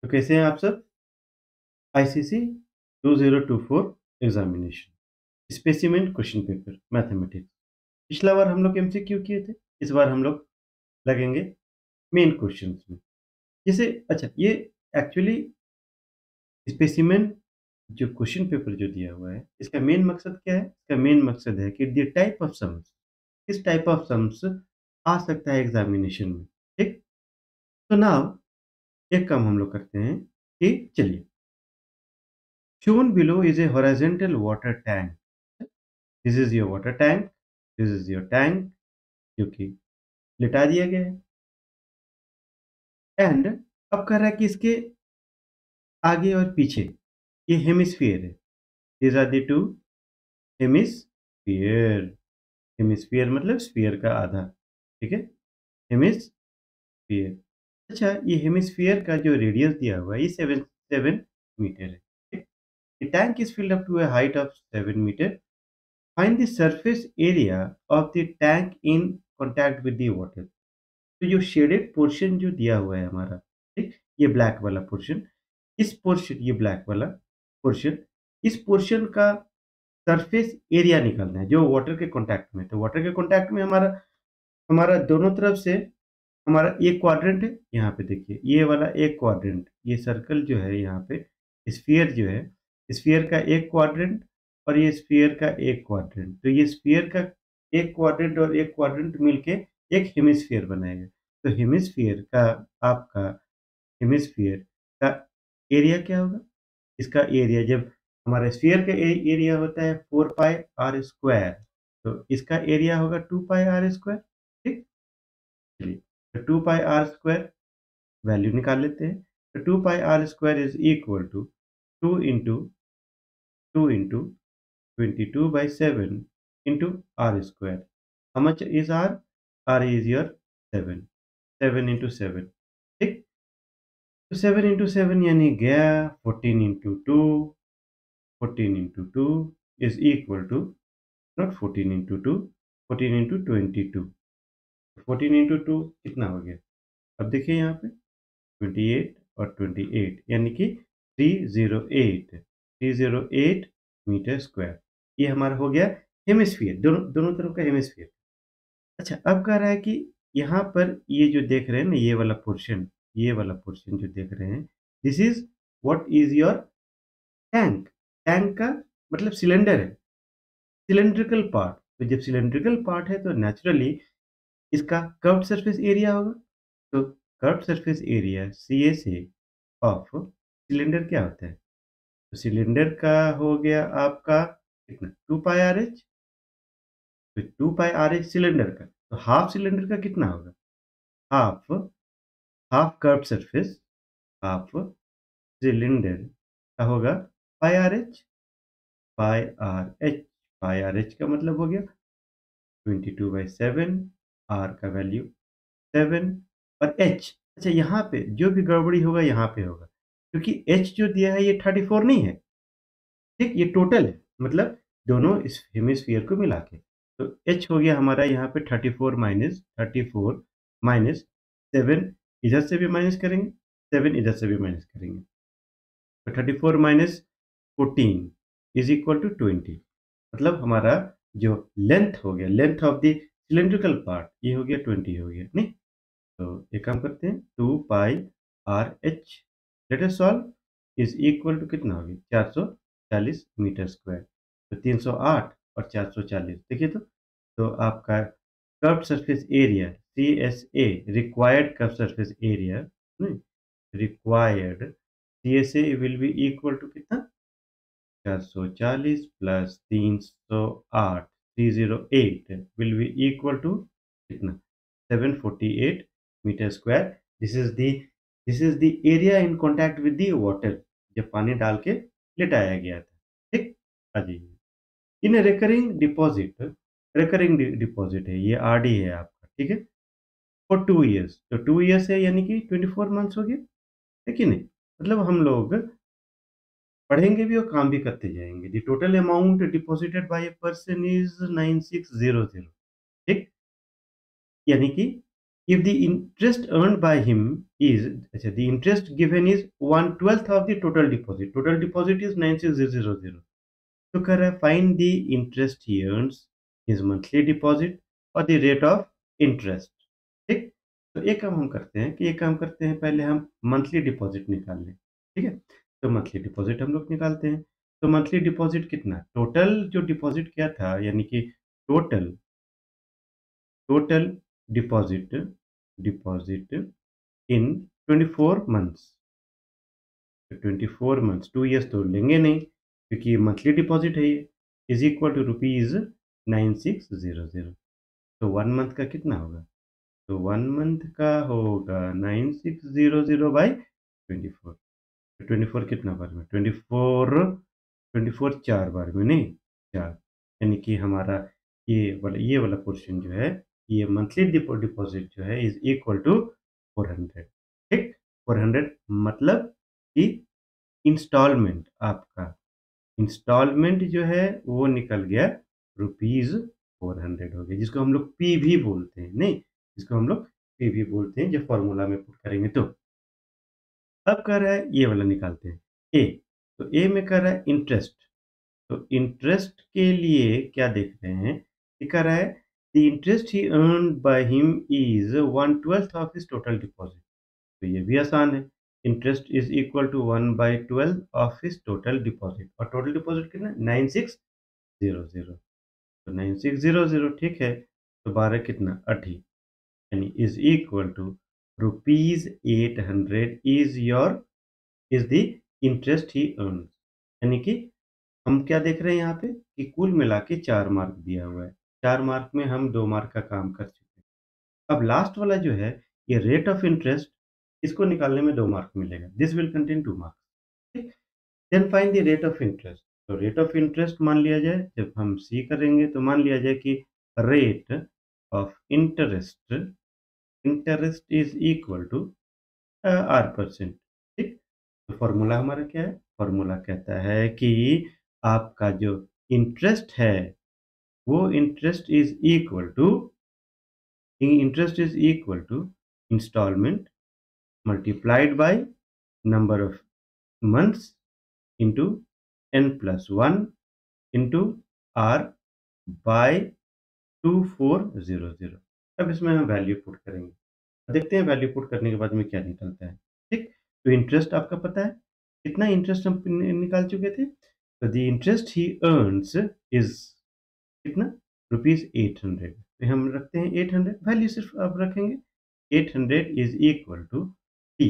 तो कैसे हैं आप सब? ICC 2024 examination specimen question paper mathematics. पिछला बार हम लोग एमसीक्यू किए थे, इस बार हम लोग लगेंगे मेन क्वेश्चंस में। जैसे अच्छा, ये एक्चुअली स्पेसिमेन जो क्वेश्चन पेपर जो दिया हुआ है, इसका मेन मकसद क्या है? इसका मेन मकसद है कि द टाइप ऑफ सम्स, किस टाइप ऑफ सम्स आ सकता है एग्जामिनेशन में। ठीक, तो नाउ एक काम हम लोग करते हैं कि चलिए, shown below is a horizontal water tank. This is your water tank. This is your tank जो कि लिटा दिया गया है। एंड अब कह रहा है कि इसके आगे और पीछे ये हेमिस्फीयर है। These are the two hemisphere. Hemisphere मतलब स्फीयर का आधा। ठीक है, हेमिस्फीयर। अच्छा, ये हेमिस्फीयर का जो रेडियस दिया हुआ है ये 7 मीटर है। ठीक? The tank is filled up to a height of 7 meter. Find the surface area of the tank in contact with the water. तो जो शेडेड पोर्शन जो दिया हुआ है हमारा, ठीक, ये ब्लैक वाला पोर्शन, इस पोर्शन, ये ब्लैक वाला पोर्शन, इस पोर्शन का सरफेस एरिया निकालना है जो वाटर के कांटेक्ट में। तो वाटर के कांटेक्ट में हमारा हमारा दोनों तरफ से हमारा एक क्वाड्रेंट है। यहाँ पे देखिए, ये वाला एक क्वाड्रेंट, ये सर्कल जो है यहाँ पे, स्फीयर जो है, स्फीयर का एक क्वाड्रेंट और ये स्फीयर का एक क्वाड्रेंट। तो ये स्फीयर का एक क्वाड्रेंट और एक क्वाड्रेंट मिलके एक हेमिस्फीयर बनाएगा। तो हेमिस्फीयर का, आपका हेमिस्फीयर का एरिया क्या होगा? इसका एरिया, जब हमारा स्फीयर का एरिया होता है 4πr², तो इसका एरिया होगा 2πr²। ठीक, चलिए, तो 2πr² वैल्यू निकाल लेते हैं। तो 2πr² is equal to 2 into 22/7 into r²। How much is r? r is your 7। 7 into 7। ठीक, तो 7 into 7 यानी गया 14 into 2। 14 into 2 is equal to, not 14 into 2, 14 into 22। 14 into 2 कितना हो गया? अब देखिए यहाँ पे 28 और 28 यानी कि 308 मीटर स्क्वायर। ये हमारा हो गया हेमिस्फीयर, दोनों दोनों तरफ का हेमिस्फीयर। अच्छा, अब कह रहा है कि यहाँ पर ये जो देख रहे हैं ना, ये वाला पोर्शन, ये वाला पोर्शन जो देख रहे हैं, this is what is your tank. Tank का मतलब सिलेंडर है, सिलेंड्रिकल पार्ट। तो जब सिलेंड्रिकल पार्ट है तो नेचुरली इसका कर्व्ड सरफेस एरिया होगा। तो curved surface area CSA of cylinder क्या होता है? तो सिलेंडर का हो गया आपका कितना, 2πRH। तो 2πRH सिलेंडर का, तो हाफ सिलेंडर का कितना होगा? Half, half curved surface, half cylinder का होगा πRH। पाई आर एच का मतलब हो गया 22/7, आर का वैल्यू 7 और एच। अच्छा, यहाँ पे जो भी गड़बड़ी होगा यहाँ पे होगा, क्योंकि एच जो दिया है ये 34 नहीं है। ठीक, ये टोटल है, मतलब दोनों इस हेमिस्फीयर को मिला के। तो एच हो गया हमारा यहाँ पे 34 माइनस 7, इधर से भी माइनस करेंगे, 7 इधर से भी माइनस करेंगे। तो 34 माइनस 14 इज इक्वल टू 20। मतलब हमारा जो लेंथ हो गया, length of the cylindrical part, ये हो गया 20 हो गया नहीं। तो एक काम करते हैं, 2πRH let us solve is equal to कितना हो गया, 440 मीटर स्क्वायर। तो 308 और 440 देखिए, तो आपका curve surface area CSA, required curve surface area, required CSA will be equal to कितना, 440 plus 308, 308 will be equal to कितना, 748 metre square. This is the area in contact with the water, जब पानी डाल के लिटाया गया था। ठीक, आ जाइए। इन रिकरिंग डिपॉजिट, रिकरिंग डिपॉजिट है, ये RD है आपका। ठीक है, फॉर 2 इयर्स। तो 2 इयर्स है यानी कि 24 मंथ्स हो गए, है कि नहीं? मतलब हम लोग पढ़ेंगे भी और काम भी करते जाएंगे। The total amount deposited bye a person is 9600। ठीक, यानी कि If the interest earned by him is, अच्छा, the interest given is 1/12 of the total deposit. Total deposit is 96000. तो कह रहा है find the interest he earns his monthly deposit और the rate of interest. ठीक, तो एक काम हम करते हैं कि एक काम करते हैं, पहले हम मंथली डिपॉजिट निकाल लें। ठीक है, तो मंथली डिपॉजिट हम लोग निकालते हैं। तो मंथली डिपॉजिट कितना, टोटल जो डिपॉजिट किया था, यानी कि total total deposit deposit in 24 months. 24 months, 2 years तो लेंगे नहीं क्योंकि मंथली डिपॉजिट है ये, इज इक्वल टू रुपीज 9600। तो 1 मंथ का कितना होगा, तो 1 मंथ का होगा 9600/24। 24 कितना बार में, 24 4 बार में, नहीं 4, यानी कि हमारा ये वाला पोर्शन जो है, ये मंथली डिपॉजिट जो है इज इक्वल टू 400। ठीक, 400 मतलब कि इंस्टॉलमेंट, आपका इंस्टॉलमेंट जो है वो निकल गया रुपीज 400 हो गया, जिसको हम लोग पी भी बोलते हैं, नहीं, जिसको हम लोग पी भी बोलते हैं, जब फॉर्मूला में पुट करेंगे तो। अब कह रहा है ये वाला निकालते हैं, ए। तो ए में कह रहा है इंटरेस्ट। तो इंटरेस्ट के लिए क्या देख रहे हैं, ये कह रहा है the interest he earn by him is 1/12 of his total deposit. तो ये भी आसान है, interest is equal to 1/12 of his total deposit, और टोटल डिपॉजिट कितना, 9600। तो 9600, ठीक है, तो 12 कितना 80, यानी is equal to rupees 800 is the interest he earn. यानी कि हम क्या देख रहे हैं यहाँ पे कि कुल मिला के 4 मार्क दिया हुआ है, 4 मार्क में हम 2 मार्क का काम कर चुके हैं। अब लास्ट वाला जो है, ये रेट ऑफ इंटरेस्ट, इसको निकालने में 2 मार्क मिलेगा, दिस विल कंटेन 2 मार्क्स। ठीक, then find the rate of interest. तो रेट ऑफ इंटरेस्ट मान लिया जाए, जब हम सी करेंगे तो मान लिया जाए कि rate of interest interest is equal to R%। ठीक, तो फॉर्मूला हमारा क्या है, फॉर्मूला कहता है कि आपका जो इंटरेस्ट है वो interest is equal to instalment multiplied by number of months into n+1 into R by 2400। अब इसमें हम वैल्यू पुट करेंगे, देखते हैं वैल्यू पुट करने के बाद में क्या निकलता है। ठीक, तो इंटरेस्ट आपका पता है, कितना इंटरेस्ट हम निकाल चुके थे, तो the interest he earns is कितना, रुपीज 800। तो हम रखते हैं 800, वैल्यू सिर्फ अब रखेंगे 800 is equal to T.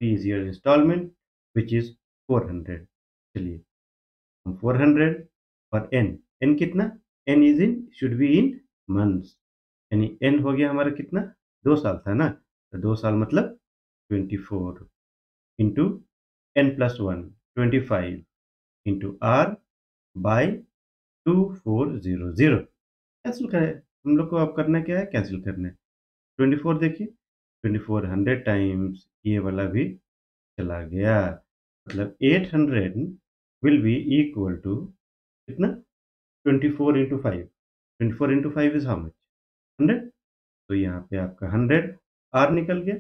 T is your instalment which is 400। चलिए हम 400 और एन, एन कितना, N is in should be in months, यानी एन हो गया हमारा कितना, 2 साल था ना, तो 2 साल मतलब 24 into n+1 25 into R by 2400। Cancel करें, हम लोग को अब करना क्या है, कैंसिल करना है। 24 देखिए, 24 100 टाइम्स ये वाला भी चला गया, मतलब 800 विल बी इक्वल टू कितना, 24 into 5। 24 into 5 is how much, 100। तो यहाँ पे आपका 100 आर निकल गया,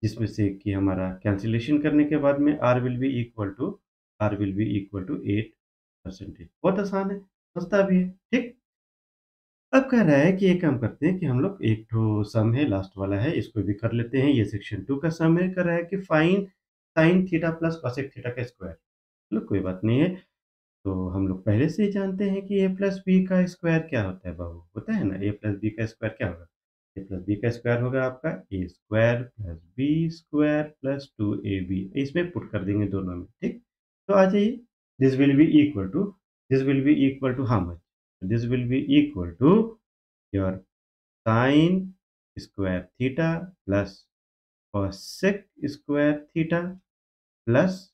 जिसमें से कि हमारा कैंसिलेशन करने के बाद में R will be equal to 8%। बहुत आसान है, सस्ता भी है। ठीक, अब कह रहा है कि एक काम करते हैं कि हम लोग एक ठो सम है, लास्ट वाला है, इसको भी कर लेते हैं। ये सेक्शन 2 का सम है, कह रहा है कि fine sine theta plus cosec theta का स्क्वायर। चलो कोई बात नहीं है, तो हम लोग पहले से ही जानते हैं कि ए प्लस बी का स्क्वायर क्या होता है बाबू, होता है ना, ए प्लस बी का स्क्वायर क्या होगा, ए प्लस बी का स्क्वायर होगा आपका A square plus B square plus 2ab। इसमें पुट कर देंगे दोनों में। ठीक, तो आ जाइए, this will be equal to this will be equal to how much, this will be equal to your sine square theta plus cosec square theta plus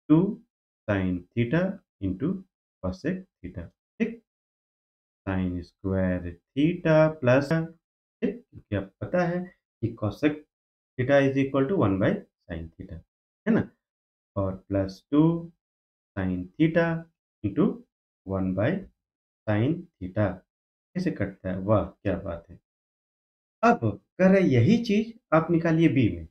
2 sine theta into cosec theta. ठीक, sine square theta plus, ठीक, क्योंकि आपको पता है कि cosec theta is equal to 1/sin theta, है ना, और plus 2 sine theta into 1/sin theta. कैसे कटता है, वाह क्या बात है। अब कह रहे यही चीज़ आप निकालिए बी में,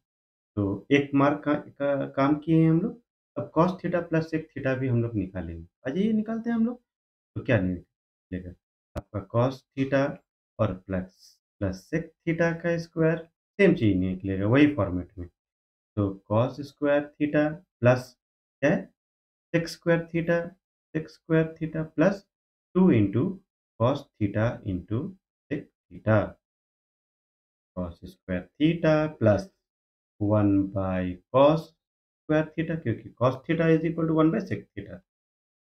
तो 1 मार्क का काम किए हैं हम लोग। अब cos theta plus sec theta भी हम लोग निकालेंगे। आ जाइए निकालते हैं हम लोग। तो क्या निकलेगा? आपका कॉस थीटा और प्लस प्लस सेक थीटा का स्क्वायर सेम चीज़ निकलेगा वही फॉर्मेट में। तो कॉस स्क्वायर थीटा प्लस क्या है? Sec square theta plus 2 into cos theta into sec theta. Cos square theta plus 1 by cos square theta, क्योंकि cos theta is equal to 1 by sec theta,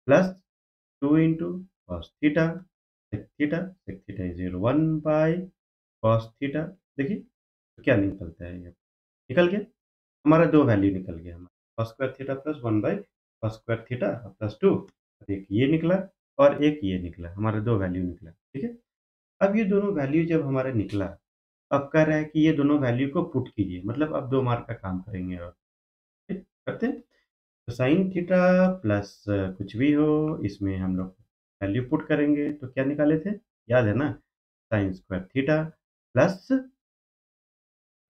plus 2 into cos theta sec theta is equal 1 by cos theta. देखिए तो क्या निकलता है ये? निकल गया हमारा, दो वैल्यू निकल गया हमारा, cos square theta plus 1 by cos square theta plus 2। एक ये निकला और एक ये निकला, हमारा दो वैल्यू निकला। ठीक है, अब ये दोनों वैल्यू जब हमारा निकला, अब कह रहा है कि ये दोनों वैल्यू को पुट कीजिए, मतलब अब 2 मार्क का काम करेंगे और ठीक, करते हैं। तो साइन थीटा प्लस कुछ भी हो, इसमें हम लोग वैल्यू पुट करेंगे, तो क्या निकाले थे? याद है ना? Sign square theta plus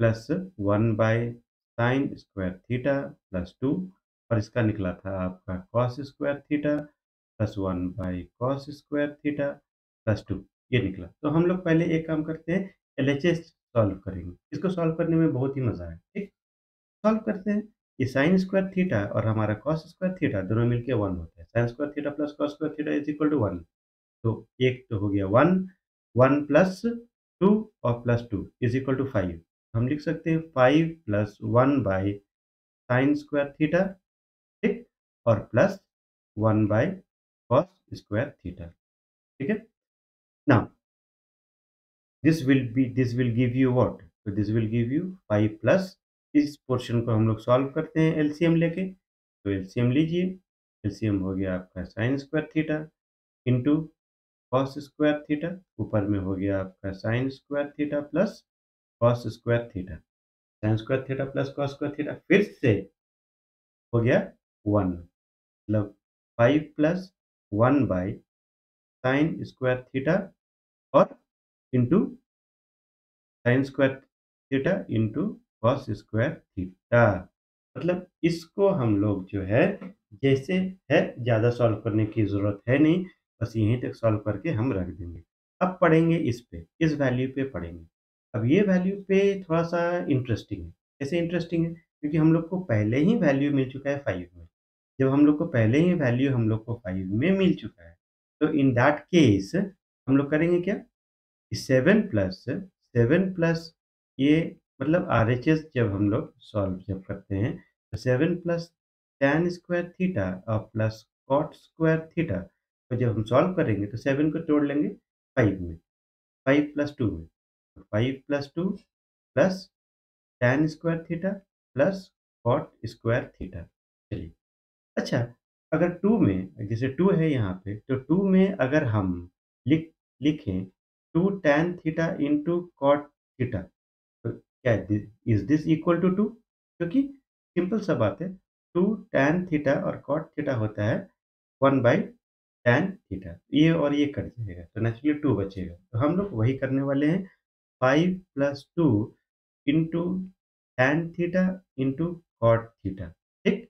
plus 1 by sine square theta plus 2, और इसका निकला था आपका cos square theta plus 1 by cos square theta plus 2, ये निकला। तो हम लोग पहले एक काम करते हैं, एलएचएस सॉल्व करेंगे। इसको सॉल्व करने में बहुत ही मज़ा है। ठीक, सॉल्व करते हैं। ये साइन स्क्वायर थीटा और हमारा कॉस स्क्वायर थीटा दोनों मिलके 1 होता है। Sine square theta plus cos square theta is equal to 1। तो एक तो हो गया 1, 1 प्लस 2 और प्लस 2 इज इक्वल टू 5। हम लिख सकते हैं 5 plus 1 by sine square theta, ठीक, और plus 1 by cos square theta. ठीक है, now this will give you what? तो this will give you 5 plus, इस पोर्शन को हम लोग सॉल्व करते हैं एलसीएम लेके। तो एलसीएम लीजिए, एलसीएम हो गया आपका sine square theta into cos square theta, ऊपर में हो गया आपका sine square theta plus cos square theta. Sine square theta plus cos square theta फिर से हो गया 1, मतलब 5 plus 1 by sine square theta और into sine square theta into cos square theta. मतलब इसको हम लोग जो है, जैसे है, ज़्यादा सॉल्व करने की ज़रूरत है नहीं, बस यहीं तक सॉल्व करके हम रख देंगे। अब पढ़ेंगे इस पे, इस वैल्यू पे पढ़ेंगे। अब ये वैल्यू पे थोड़ा-सा इंटरेस्टिंग है। कैसे इंटरेस्टिंग है? क्योंकि हम लोग को पहले ही वैल्यू मिल चुका है 5 में। जब हम लोग को पहले ही वैल्यू हम लोग को 5 में मिल चुका है, तो इन दैट केस हम लोग करेंगे क्या? 7 प्लस ये, मतलब आरएचएस जब हम लोग सॉल्व जब करते हैं, तो 7 प्लस टैन स्क्वायर थीटा और प्लस कॉट स्क्वायर थीटा को जब हम सॉल्व करेंगे तो 7 को तोड़ लेंगे 5 में, 5 प्लस 2 में, तो 5 plus 2 plus tan square theta plus cot square theta. चलिए, अच्छा, अगर 2 में, जैसे 2 है यहाँ पे, तो 2 में अगर हम लिख लिखें 2 tan theta into cot theta, तो क्या इज दिस इक्वल टू 2? क्योंकि सिंपल सा बात है, 2 टैन थीटा और कॉट थीटा होता है 1 बाय टैन थीटा, ये और ये कट जाएगा तो नेचुरली 2 बचेगा। तो हम लोग वही करने वाले हैं, 5 plus 2 into tan theta into cot theta, ठीक,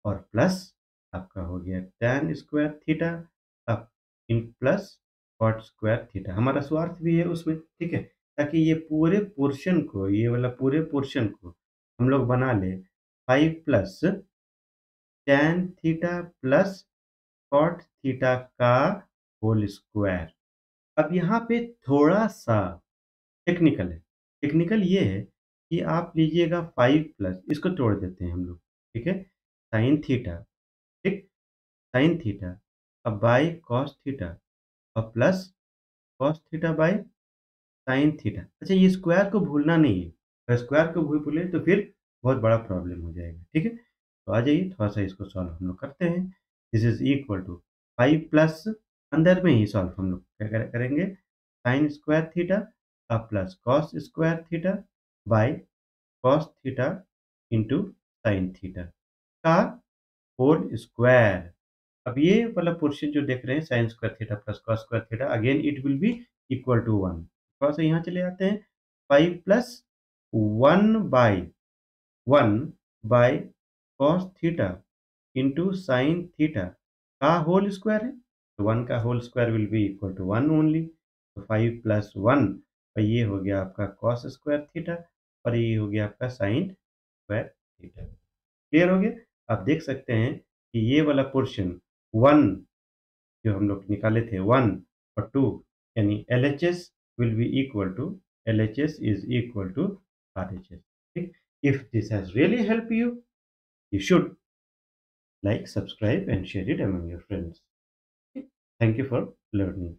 और प्लस आपका हो गया टैन स्क्वायर थीटा अब in plus cot square theta. हमारा स्वार्थ भी है उसमें, ठीक है, ताकि ये पूरे पोर्शन को, ये वाला पूरे पोर्शन को हम लोग बना ले 5 plus tan theta plus cot theta का होल स्क्वायर। अब यहाँ पे थोड़ा सा टेक्निकल है। टेक्निकल ये है कि आप लीजिएगा 5 प्लस, इसको तोड़ देते हैं हम लोग, ठीक है, साइन थीटा, ठीक, साइन थीटा अब बाय कॉस थीटा और plus cos theta by sine theta. अच्छा, ये स्क्वायर को भूलना नहीं है, अगर स्क्वायर को भूले तो फिर बहुत बड़ा प्रॉब्लम हो जाएगा। ठीक है, तो आ जाइए थोड़ा सा इसको सॉल्व हम लोग करते हैं। This is equal to 5 plus, अंदर में ही सॉल्व हम लोग क्या करेंगे, साइन स्क्वायर थीटा अब plus cos square theta by cos theta into sine theta का होल स्क्वायर। अब ये वाला पोर्शन जो देख रहे हैं sine square theta plus cos square theta, again it will be equal to 1। थोड़ा सा यहाँ चले आते हैं, 5 plus 1 by cos theta into sine theta का होल स्क्वायर है, तो 1 का whole square will be equal to 1 only. तो 5 प्लस 1, और ये हो गया आपका कॉस स्क्वायर थीटा, और ये हो गया आपका साइन स्क्वायर थीटा। क्लियर हो गया। आप देख सकते हैं कि ये वाला पोर्शन 1 जो हम लोग निकाले थे 1 और 2, यानी LHS will be equal to LHS is equal to RHS. ठीक? If this has really helped you, you should like, subscribe and share it among your friends. Okay? Thank you for learning.